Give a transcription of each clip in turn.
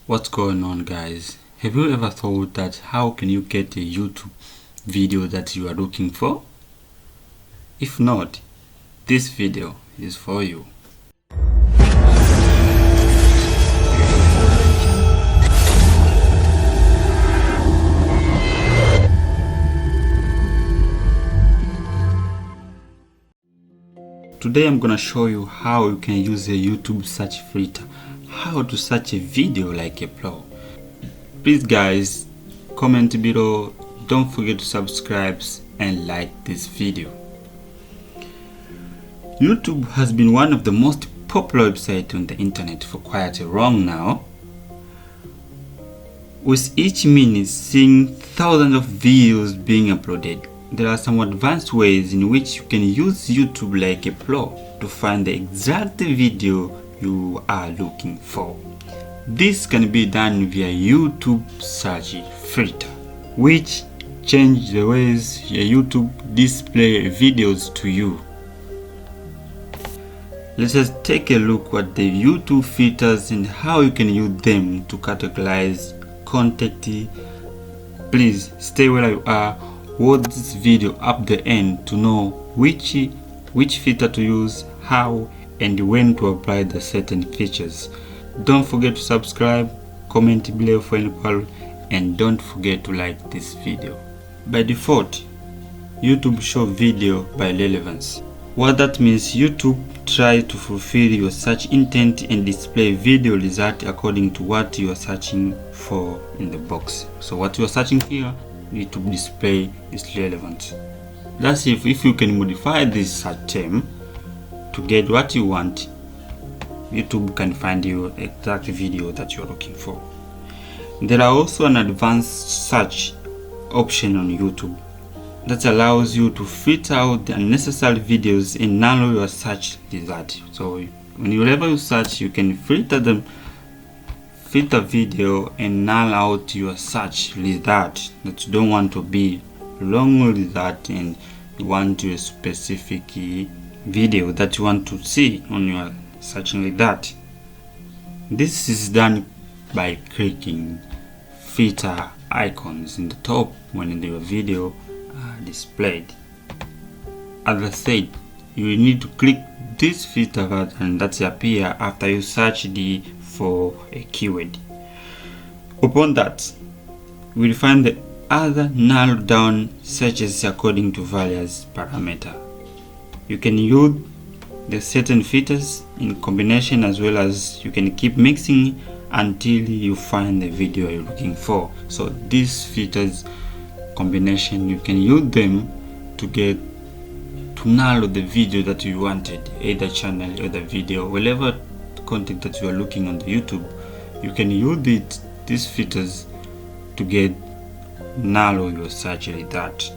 What's going on, guys? Have you ever thought that how can you get a YouTube video that you are looking for? If not, this video is for you. Today I'm gonna show you how you can use a YouTube search filter, how to search a video like a pro. Please guys, comment below, don't forget to subscribe and like this video. YouTube has been one of the most popular websites on the internet for quite a long now, with each minute seeing thousands of videos being uploaded. There are some advanced ways in which you can use YouTube like a pro to find the exact video you are looking for. This can be done via YouTube search filter, which change the ways YouTube display videos to you. Let us take a look at the YouTube filters and how you can use them to categorize content. Please stay where you are. Watch this video up the end to know which filter to use, how and when to apply the certain features. Don't forget to subscribe, comment below for any query, and don't forget to like this video. By default, YouTube show video by relevance. What that means, YouTube try to fulfill your search intent and display video result according to what you are searching for in the box. So what you are searching here, YouTube display is relevant. That's if you can modify this search term to get what you want, YouTube can find you exact video that you're looking for. There are also an advanced search option on YouTube that allows you to filter out the unnecessary videos and narrow your search result. So whenever you search, you can filter video and narrow out your search result that you don't want to be long result, and you want a specific video that you want to see on your searching result. This is done by clicking filter icons in the top when the video displayed. As I said, you need to click this filter button that appear after you search for a keyword. Upon that, we will find the other narrowed down searches according to various parameters. You can use the certain filters in combination, as well as you can keep mixing until you find the video you're looking for. So these filters combination, you can use them to narrow the video that you wanted, either channel or the video, whatever content that you are looking on the YouTube. You can use these filters to narrow your search result.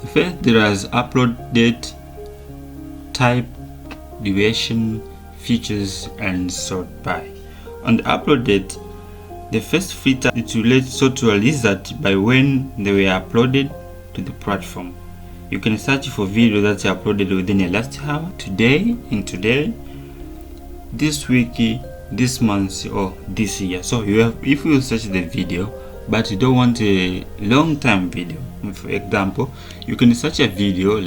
The first, there is upload date, type, duration, features, and sort by. On the upload date, the first filter is related to a result by when they were uploaded to the platform. You can search for video that's uploaded within the last hour, today, this week, this month, or this year. So if you search the video but you don't want a long time video, for example, you can search a video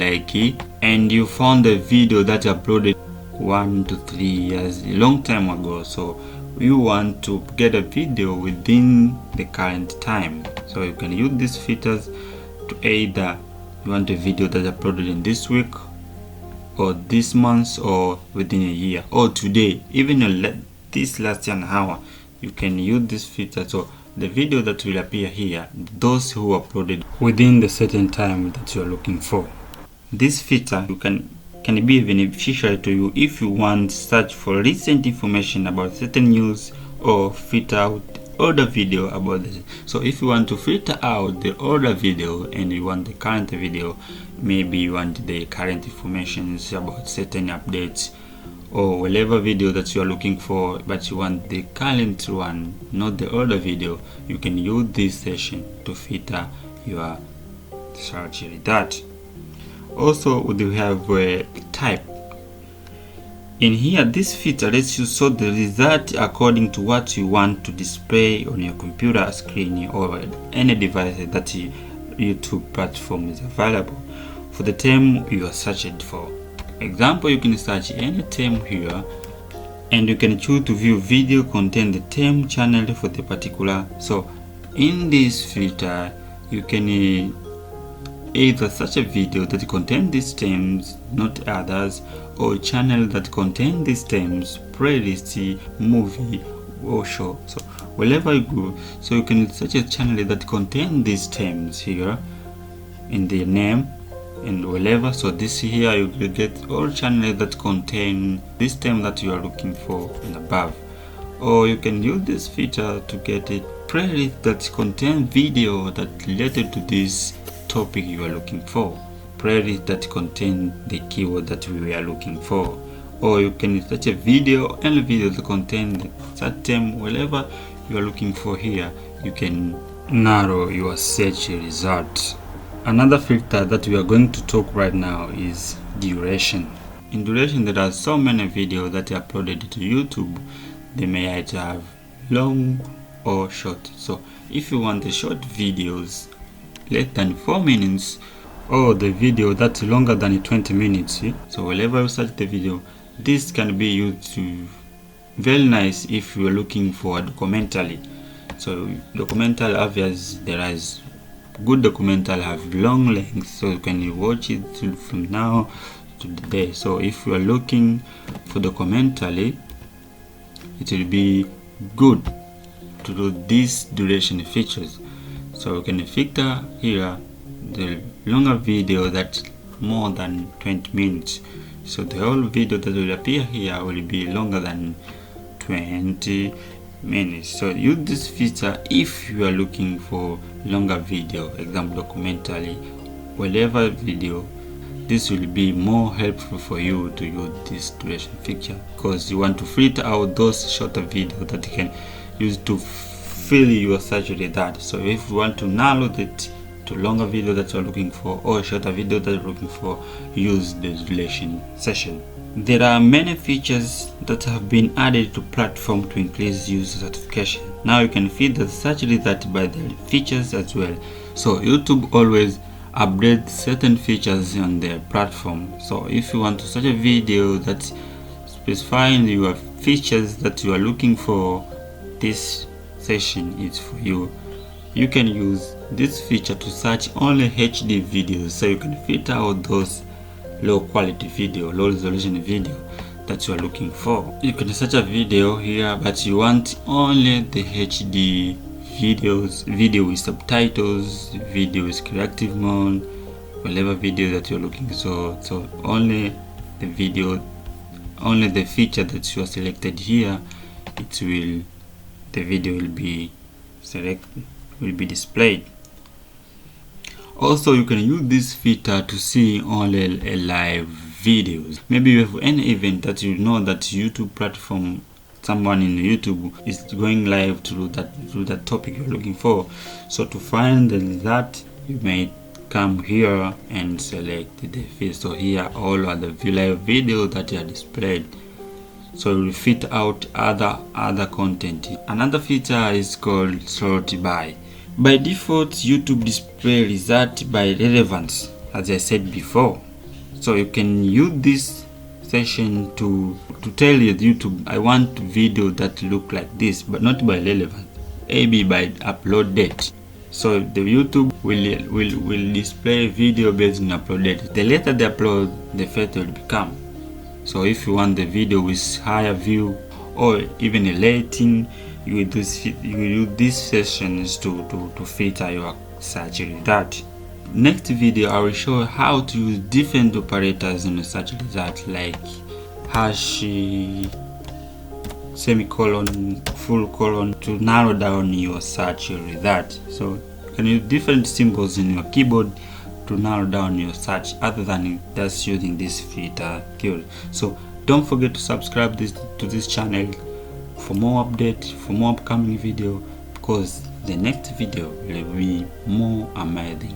and you found a video that uploaded 1 to 3 years, a long time ago. So you want to get a video within the current time. So you can use these filters to either you want a video that's uploaded in this week, or this month, or within a year, or today, even this last an hour. You can use this filter. So the video that will appear here, those who uploaded within the certain time that you are looking for. This filter can be beneficial to you if you want to search for recent information about certain news, or filter out older video about this. So if you want to filter out the older video and you want the current video, maybe you want the current information about certain updates or whatever video that you are looking for, but you want the current one, not the older video, you can use this session to filter your search result. Also, we have type. In here, this feature lets you sort the result according to what you want to display on your computer screen or any device that YouTube platform is available for the term you are searching for. Example, you can search any term here and you can choose to view video content the term channel for the particular. So in this filter, you can either search a video that contains these terms, not others, or a channel that contains these terms, playlist, movie, or show. So wherever you go, so you can search a channel that contains these terms here in the name and wherever. So this here, you will get all channels that contain this term that you are looking for and above. Or you can use this feature to get a playlist that contains video that related to this topic you are looking for, playlist that contain the keyword that we are looking for. Or you can search a video, any video that contain that term, wherever you are looking for here, you can narrow your search result. Another filter that we are going to talk right now is duration. In duration, there are so many videos that are uploaded to YouTube. They may either have long or short. So if you want the short videos less than 4 minutes, or the video that's longer than 20 minutes, so whenever you search the video, this can be used to very nice if you are looking for a documentary. So documentary, obviously there is good documentary have long length, so you can watch it from now to the day. So if you are looking for documentary, it will be good to do these duration features. So you can filter here the longer video that's more than 20 minutes. So the whole video that will appear here will be longer than 20 minutes. So use this feature if you are looking for longer video, example documentary, whatever video. This will be more helpful for you to use this duration feature, because you want to filter out those shorter videos that you can use to fill your search with that. So if you want to narrow it to longer video that you're looking for or shorter video that you're looking for, use the duration session. There are many features that have been added to platform to increase user satisfaction. Now you can feed the search result by the features as well. So YouTube always updates certain features on their platform. So if you want to search a video that specifying your features that you are looking for, this session is for you. You can use this feature to search only HD videos, so you can filter out those low quality video, low resolution video that you are looking for. You can search a video here, but you want only the HD videos, video with subtitles, video with creative mode, whatever video that you're looking. So only the video, only the feature that you are selected here, the video will be selected, will be displayed. Also, you can use this feature to see only live videos. Maybe you have any event that you know that YouTube platform, someone in YouTube is going live to that topic you're looking for. So to find that, you may come here and select the feed. So here all are the live videos that are displayed. So you will fit out other content. Another feature is called sort by. By default, YouTube display result by relevance, as I said before. So you can use this session to tell YouTube, I want video that look like this, but not by relevance, maybe by upload date. So the YouTube will display video based on upload date. The later they upload, the faster it will become. So if you want the video with higher view or even a rating, you will use these sessions to filter your search result. Next video, I will show how to use different operators in the search result, like hash, semicolon, full colon, to narrow down your search result. So you can use different symbols in your keyboard to narrow down your search, other than just using this filter keyword. So don't forget to subscribe to this channel for more updates, for more upcoming video, because the next video will be more amazing.